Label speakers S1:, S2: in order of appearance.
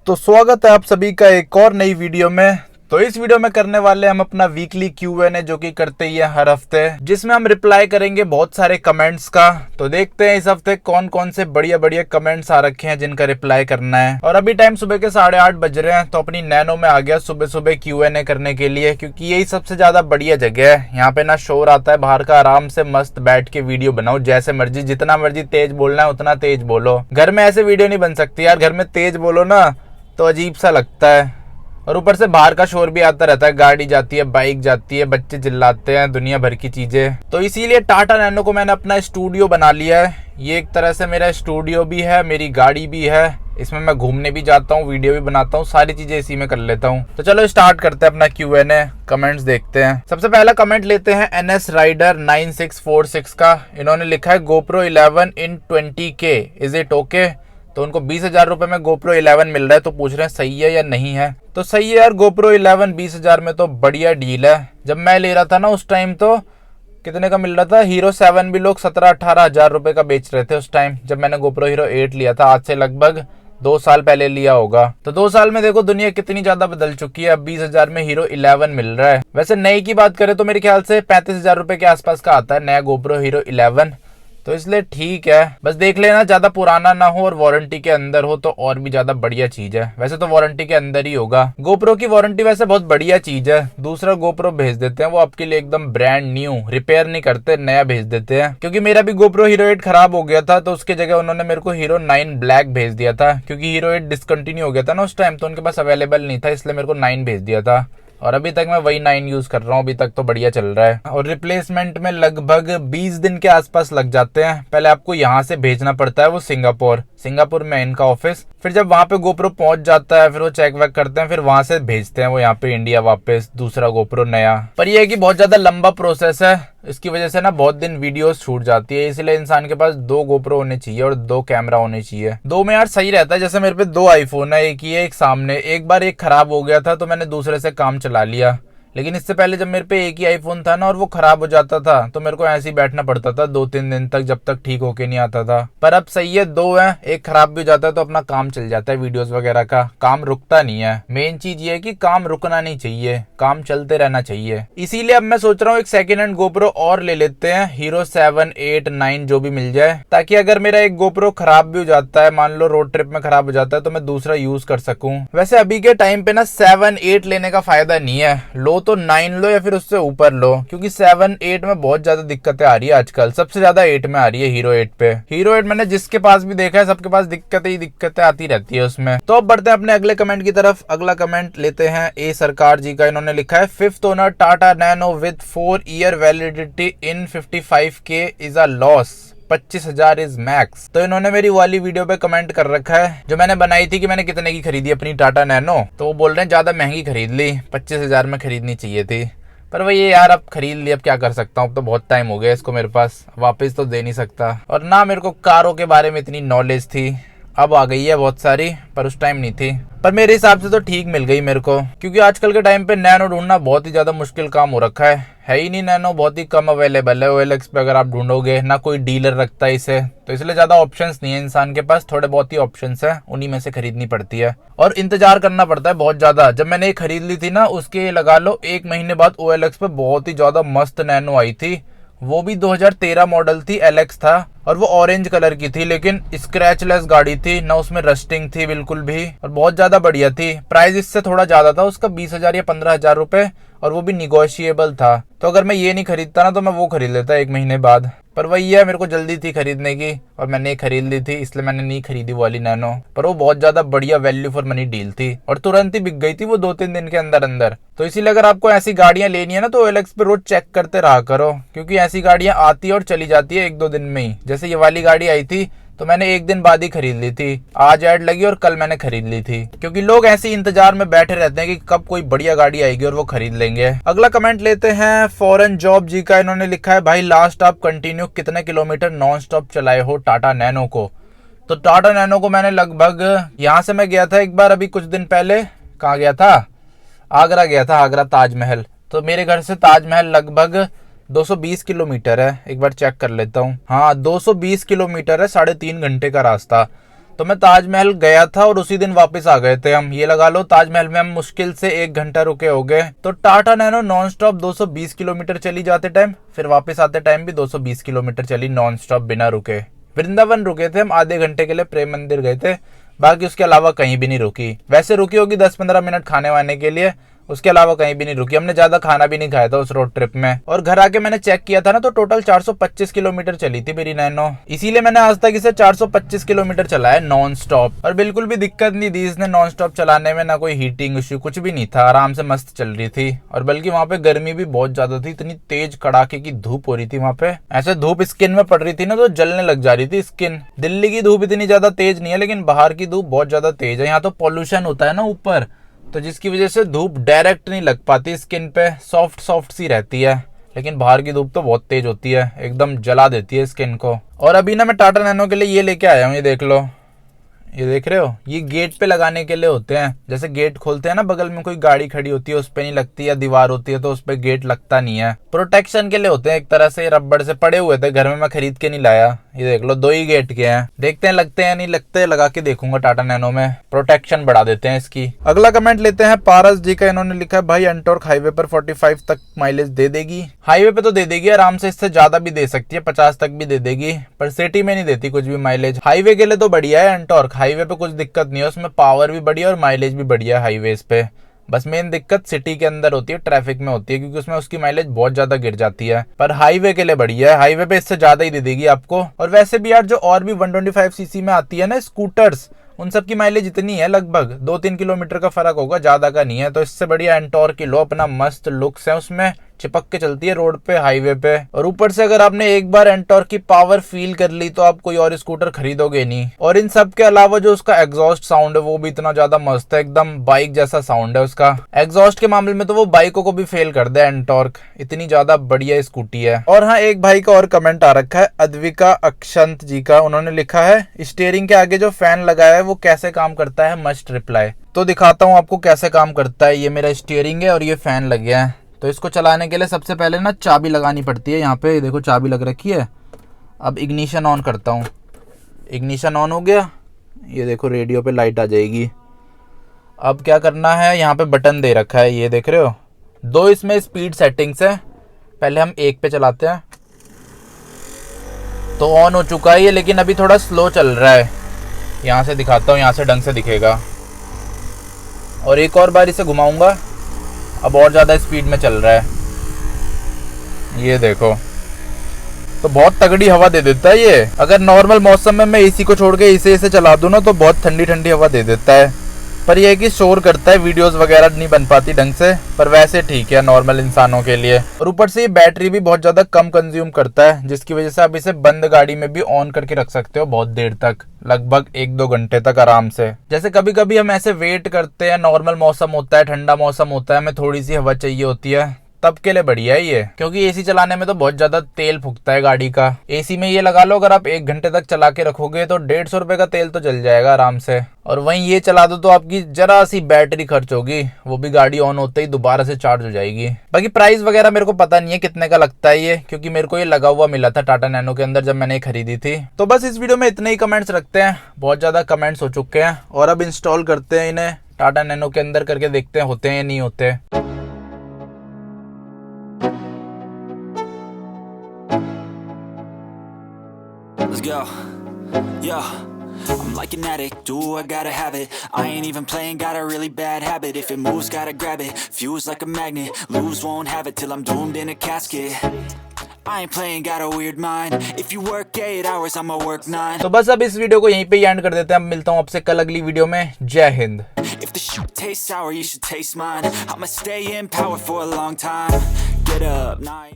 S1: तो स्वागत है आप सभी का एक और नई वीडियो में। तो इस वीडियो में करने वाले हम अपना वीकली Q&A जो कि करते ही है हर हफ्ते, जिसमें हम रिप्लाई करेंगे बहुत सारे कमेंट्स का। तो देखते हैं इस हफ्ते कौन कौन से बढ़िया बढ़िया कमेंट्स आ रखे हैं जिनका रिप्लाई करना है। और अभी टाइम सुबह के 8:30 बज रहे हैं, तो अपनी नैनो में आ गया सुबह सुबह Q&A करने के लिए, क्योंकि यही सबसे ज्यादा बढ़िया जगह है। यहाँ पे ना शोर आता है बाहर का, आराम से मस्त बैठ के वीडियो बनाओ जैसे मर्जी, जितना मर्जी तेज बोलना है उतना तेज बोलो। घर में ऐसे वीडियो नहीं बन सकती यार, घर में तेज बोलो ना तो अजीब सा लगता है। और ऊपर से बाहर का शोर भी आता रहता है, गाड़ी जाती है, बाइक जाती है, बच्चे चिल्लाते हैं, दुनिया भर की चीजें। तो इसीलिए टाटा नैनो को मैंने अपना स्टूडियो बना लिया है। ये एक तरह से मेरा स्टूडियो भी है, मेरी गाड़ी भी है। इसमें मैं घूमने भी जाता हूँ, वीडियो भी बनाता हूँ, सारी चीजें इसी में कर लेता हूँ। तो चलो स्टार्ट करते हैं अपना Q&A। कमेंट्स देखते हैं। सबसे पहला कमेंट लेते हैं NS राइडर 9646 का। इन्होंने लिखा है GoPro 11 in 20K is it okay. तो उनको 20,000 रुपए में GoPro 11 मिल रहा है, तो पूछ रहे हैं सही है या नहीं है। तो सही है यार, GoPro 11 20,000 में तो बढ़िया डील है। जब मैं ले रहा था ना उस टाइम तो कितने का मिल रहा था, हीरो 7 भी लोग 17-18 हजार रुपए का बेच रहे थे उस टाइम, जब मैंने GoPro हीरो 8 लिया था। आज से लगभग 2 साल पहले लिया होगा। तो 2 साल में देखो दुनिया कितनी ज्यादा बदल चुकी है। अब 20,000 में हीरो 11 मिल रहा है। वैसे नई की बात करें तो मेरे ख्याल से 35,000 रुपए के आसपास का आता है नया GoPro हीरो 11, तो इसलिए ठीक है। बस देख लेना ज्यादा पुराना ना हो और वारंटी के अंदर हो तो और भी ज्यादा बढ़िया चीज है। वैसे तो वारंटी के अंदर ही होगा। GoPro की वारंटी वैसे बहुत बढ़िया चीज है। दूसरा GoPro भेज देते हैं, वो आपके लिए एकदम ब्रांड न्यू, रिपेयर नहीं करते, नया भेज देते हैं। क्योंकि मेरा भी GoPro हीरो 8 खराब हो गया था, तो उसके जगह उन्होंने मेरे को हीरो 9 ब्लैक भेज दिया था। क्योंकि हीरो 8 डिसकंटिन्यू हो गया था ना उस टाइम, तो उनके पास अवेलेबल नहीं था, इसलिए मेरे को 9 भेज दिया था। और अभी तक मैं वही 9 यूज कर रहा हूँ, अभी तक तो बढ़िया चल रहा है। और रिप्लेसमेंट में लगभग 20 दिन के आसपास लग जाते हैं। पहले आपको यहाँ से भेजना पड़ता है वो सिंगापुर में इनका ऑफिस। फिर जब वहां पे GoPro पहुंच जाता है, फिर वो चेक वेक करते हैं, फिर वहां से भेजते हैं वो यहाँ पे इंडिया वापस दूसरा GoPro नया। पर ये है कि बहुत ज्यादा लंबा प्रोसेस है, इसकी वजह से ना बहुत दिन वीडियोस छूट जाती है। इसलिए इंसान के पास 2 GoPro होने चाहिए और 2 कैमरा होने चाहिए। 2 में यार सही रहता है। जैसे मेरे पे 2 आईफोन है, एक ये एक सामने। एक बार एक खराब हो गया था तो मैंने दूसरे से काम चला लिया। लेकिन इससे पहले जब मेरे पे एक ही आईफोन था ना और वो खराब हो जाता था, तो मेरे को ऐसे ही बैठना पड़ता था 2-3 दिन तक, जब तक ठीक होके नहीं आता था। पर अब सही है, 2 है, एक खराब भी हो जाता है तो अपना काम चल जाता है, वीडियोस वगैरह का काम रुकता नहीं है। मेन चीज ये है कि काम रुकना नहीं चाहिए, काम चलते रहना चाहिए। इसीलिए अब मैं सोच रहा हूँ एक सेकेंड हैंड GoPro और ले लेते हैं, हीरो 7, 8, 9 जो भी मिल जाए, ताकि अगर मेरा एक GoPro खराब भी हो जाता है, मान लो रोड ट्रिप में खराब हो जाता है, तो मैं दूसरा यूज कर सकूं। वैसे अभी के टाइम पे ना 7, 8 लेने का फायदा नहीं है, लो तो 9 लो या फिर उससे ऊपर लो। क्योंकि 7, 8 में बहुत ज्यादा दिक्कतें आ रही है आजकल, सबसे ज्यादा 8 में आ रही है, हीरो 8 पे। हीरो 8 मैंने जिसके पास भी देखा है सबके पास दिक्कतें आती रहती है उसमें। तो अब बढ़ते हैं अपने अगले कमेंट की तरफ। अगला कमेंट लेते हैं ए सरकार जी का। इन्होंने लिखा है 5th owner Tata nano with 4 year validity in 55K is a loss, 25,000 is max. तो इन्होंने मेरी वाली वीडियो पे कमेंट कर रखा है जो मैंने बनाई थी कि मैंने कितने की खरीदी अपनी टाटा नैनो। तो वो बोल रहे हैं ज्यादा महंगी खरीद ली, 25,000 में खरीदनी चाहिए थी। पर वही यार, अब खरीद ली, अब क्या कर सकता हूँ। अब तो बहुत टाइम हो गया इसको मेरे पास, वापस तो दे नहीं सकता। और ना मेरे को कारों के बारे में इतनी नॉलेज थी, अब आ गई है बहुत सारी, पर उस टाइम नहीं थी। पर मेरे हिसाब से तो ठीक मिल गई मेरे को, क्योंकि आजकल के टाइम पे नैनो ढूंढना बहुत ही ज्यादा मुश्किल काम हो रखा है ही नहीं। नैनो बहुत ही कम अवेलेबल है OLX पे, अगर आप ढूंढोगे ना कोई डीलर रखता है इसे, तो इसलिए ज्यादा ऑप्शंस नहीं है इंसान के पास, थोड़े बहुत ही ऑप्शंस है, उन्हीं में से खरीदनी पड़ती है। और इंतजार करना पड़ता है बहुत ज्यादा। जब मैंने ये खरीद ली थी ना, उसके लगा लो 1 महीने बाद OLX पे बहुत ही ज्यादा मस्त नैनो आई थी। वो भी 2013 मॉडल थी, LX था, और वो ऑरेंज कलर की थी, लेकिन स्क्रैचलेस गाड़ी थी, ना उसमें रस्टिंग थी बिल्कुल भी, और बहुत ज्यादा बढ़िया थी। प्राइस इससे थोड़ा ज्यादा था उसका, 20,000 या 15,000 रुपए, और वो भी निगोशिएबल था। तो अगर मैं ये नहीं खरीदता ना तो मैं वो खरीद लेता 1 महीने बाद। पर वही है, मेरे को जल्दी थी खरीदने की और मैंने खरीद ली थी, इसलिए मैंने नहीं खरीदी वाली नैनो। पर वो बहुत ज्यादा बढ़िया वैल्यू फॉर मनी डील थी और तुरंत ही बिक गई थी वो 2-3 दिन के अंदर अंदर। तो इसीलिए अगर आपको ऐसी गाड़ियां लेनी है ना तो OLX पे रोज चेक करते रहा करो, क्योंकि ऐसी गाड़ियां आती है और चली जाती है 1-2 दिन में ही। जैसे ये वाली गाड़ी आई थी तो मैंने 1 दिन बाद ही खरीद ली थी, आज ऐड लगी और कल मैंने खरीद ली थी। क्योंकि लोग ऐसे इंतजार में बैठे रहते हैं कि कब कोई बढ़िया गाड़ी आएगी और वो खरीद लेंगे। अगला कमेंट लेते हैं फॉरेन जॉब जी का। इन्होंने लिखा है भाई लास्ट आप कंटिन्यू कितने किलोमीटर नॉन स्टॉप चलाए हो टाटा नैनो को। तो टाटा नैनो को मैंने लगभग, यहाँ से मैं गया था एक बार अभी कुछ दिन पहले, कहाँ गया था, आगरा गया था, आगरा ताजमहल। तो मेरे घर से ताजमहल लगभग 220 किलोमीटर है, एक बार चेक कर लेता हूँ। हाँ 220 किलोमीटर है, 3.5 घंटे का रास्ता। तो मैं ताजमहल गया था और उसी दिन वापस आ गए थे हम। ये लगा लो ताजमहल में हम मुश्किल से 1 घंटा रुके हो गए। तो Tata nano non stop 220 kilometre चली जाते टाइम, फिर वापस आते टाइम भी 220 किलोमीटर चली नॉन स्टॉप बिना रुके। वृंदावन रुके थे हम आधे घंटे के लिए, प्रेम मंदिर गए थे, बाकी उसके अलावा कहीं भी नहीं रुकी। वैसे रुकी होगी 10-15 मिनट खाने वाने के लिए, उसके अलावा कहीं भी नहीं रुकी। हमने ज्यादा खाना भी नहीं खाया था उस रोड ट्रिप में। और घर आके मैंने चेक किया था ना, तो टोटल 425 किलोमीटर चली थी मेरी नैनो। इसीलिए मैंने आज तक इसे 425 किलोमीटर चलाया नॉन स्टॉप, और बिल्कुल भी दिक्कत नहीं दी इसने नॉन स्टॉप चलाने में, ना कोई हीटिंग इश्यू, कुछ भी नहीं था, आराम से मस्त चल रही थी। और बल्कि वहां पे गर्मी भी बहुत ज्यादा थी, इतनी तेज कड़ाके की धूप हो रही थी वहां पे, ऐसे धूप स्किन में पड़ रही थी ना तो जलने लग जा रही थी स्किन। दिल्ली की धूप इतनी ज्यादा तेज नहीं है, लेकिन बाहर की धूप बहुत ज्यादा तेज है। यहाँ तो पॉल्यूशन होता है ना ऊपर, तो जिसकी वजह से धूप डायरेक्ट नहीं लग पाती स्किन पे, सॉफ्ट सॉफ्ट सी रहती है। लेकिन बाहर की धूप तो बहुत तेज होती है, एकदम जला देती है स्किन को। और अभी ना मैं टाटा नैनो के लिए ये लेके आया हूँ, ये देख लो, ये देख रहे हो, ये गेट पे लगाने के लिए होते हैं। जैसे गेट खोलते हैं ना, बगल में कोई गाड़ी खड़ी होती है उस पे नहीं लगती, या दीवार होती है तो उस पे गेट लगता नहीं है, प्रोटेक्शन के लिए होते हैं एक तरह से। रबड़ से पड़े हुए थे घर में, मैं खरीद के नहीं लाया। ये देख लो 2 ही गेट के हैं, देखते हैं लगते हैं नहीं लगते, लगा के देखूंगा टाटा नैनो में, प्रोटेक्शन बढ़ा देते हैं इसकी। अगला कमेंट लेते हैं पारस जी का। इन्होंने लिखा है भाई एंटॉर्क हाईवे पर 45 तक माइलेज दे देगी। हाईवे पे तो दे देगी आराम से, इससे ज्यादा भी दे सकती है, 50 तक भी दे देगी, पर सिटी में नहीं देती कुछ भी माइलेज। हाईवे के लिए तो बढ़िया है एंटॉर्क, हाईवे पे कुछ दिक्कत नहीं है, उसमें पावर भी बढ़िया और माइलेज भी बढ़िया है हाईवेज पे। बस मेन दिक्कत सिटी के अंदर होती है, ट्रैफिक में होती है, क्योंकि उसमें उसकी माइलेज बहुत ज्यादा गिर जाती है। पर हाईवे के लिए बढ़िया है, हाईवे पे इससे ज्यादा ही दे देगी आपको। और वैसे भी यार जो और भी 125 सीसी में आती है ना स्कूटर्स, उन सब की माइलेज इतनी है, लगभग 2-3 किलोमीटर का फर्क होगा, ज्यादा का नहीं है। तो इससे बढ़िया एंटॉर्क की लो, अपना मस्त लुक्स है उसमें, चिपक के चलती है रोड पे, हाईवे पे। और ऊपर से अगर आपने एक बार एंटॉर्क की पावर फील कर ली तो आप कोई और स्कूटर खरीदोगे नहीं। और इन सब के अलावा जो उसका एग्जॉस्ट साउंड है वो भी इतना ज्यादा मस्त है, एकदम बाइक जैसा साउंड है उसका। एग्जॉस्ट के मामले में तो वो बाइकों को भी फेल कर दे एंटॉर्क, इतनी ज्यादा बढ़िया स्कूटी है। और हाँ, एक भाई का और कमेंट आ रखा है अद्विका अक्षंत जी का। उन्होंने लिखा है स्टीयरिंग के आगे जो फैन लगाया है वो कैसे काम करता है, मस्ट रिप्लाई। तो दिखाता हूँ आपको कैसे काम करता है। ये मेरा स्टीयरिंग है और ये फैन लग गया है। तो इसको चलाने के लिए सबसे पहले ना चाबी लगानी पड़ती है। यहाँ पे देखो चाबी लग रखी है। अब इग्निशन ऑन करता हूँ, इग्निशन ऑन हो गया, ये देखो रेडियो पे लाइट आ जाएगी। अब क्या करना है, यहाँ पे बटन दे रखा है, ये देख रहे हो, 2 इसमें स्पीड सेटिंग्स है। पहले हम 1 पे चलाते हैं, तो ऑन हो चुका है ये, लेकिन अभी थोड़ा स्लो चल रहा है। यहाँ से दिखाता हूँ, यहाँ से ढंग से दिखेगा। और एक और बार इसे घुमाऊंगा, अब और ज़्यादा स्पीड में चल रहा है, ये देखो। तो बहुत तगड़ी हवा दे देता है ये। अगर नॉर्मल मौसम में मैं एसी को छोड़ के इसे चला दूं ना तो बहुत ठंडी ठंडी हवा दे देता है। पर यह है कि शोर करता है, वीडियोस वगैरह नहीं बन पाती ढंग से, पर वैसे ठीक है नॉर्मल इंसानों के लिए। और ऊपर से ये बैटरी भी बहुत ज्यादा कम कंज्यूम करता है, जिसकी वजह से आप इसे बंद गाड़ी में भी ऑन करके रख सकते हो बहुत देर तक, लगभग 1-2 घंटे तक आराम से। जैसे कभी कभी हम ऐसे वेट करते हैं, नॉर्मल मौसम होता है, ठंडा मौसम होता है, हमें थोड़ी सी हवा चाहिए होती है, तब के लिए बढ़िया है ये। क्योंकि एसी चलाने में तो बहुत ज्यादा तेल फूकता है गाड़ी का। एसी में ये लगा लो अगर आप 1 घंटे तक चला के रखोगे तो 150 रुपए का तेल तो जल जाएगा आराम से। और वहीं ये चला दो तो आपकी जरा सी बैटरी खर्च होगी, वो भी गाड़ी ऑन होते ही दोबारा से चार्ज हो जाएगी। बाकी प्राइस वगैरह मेरे को पता नहीं है कितने का लगता है ये, क्योंकि मेरे को ये लगा हुआ मिला था टाटा नैनो के अंदर जब मैंने खरीदी थी। तो बस इस वीडियो में इतने ही कमेंट्स रखते हैं, बहुत ज्यादा कमेंट्स हो चुके हैं। और अब इंस्टॉल करते हैं इन्हें टाटा नैनो के अंदर, करके देखते हैं होते हैं या नहीं होते।
S2: Let's go. Yo, I'm like an addict, do I gotta have it. I ain't even playing, got a really bad habit. If it moves, gotta grab it. Fuse like a magnet, lose, won't have it till I'm doomed in a casket. I ain't playing, got a weird mind. If you work 8 hours, I'ma work 9.
S1: तो बस अब इस video को यहीं पे and कर देते हैं। अब मिलता हूँ आपसे कल अगली वीडियो में। जय Hind.
S2: If the shoot tastes sour, you should taste mine. I'ma stay in power for a long time. Get up, night.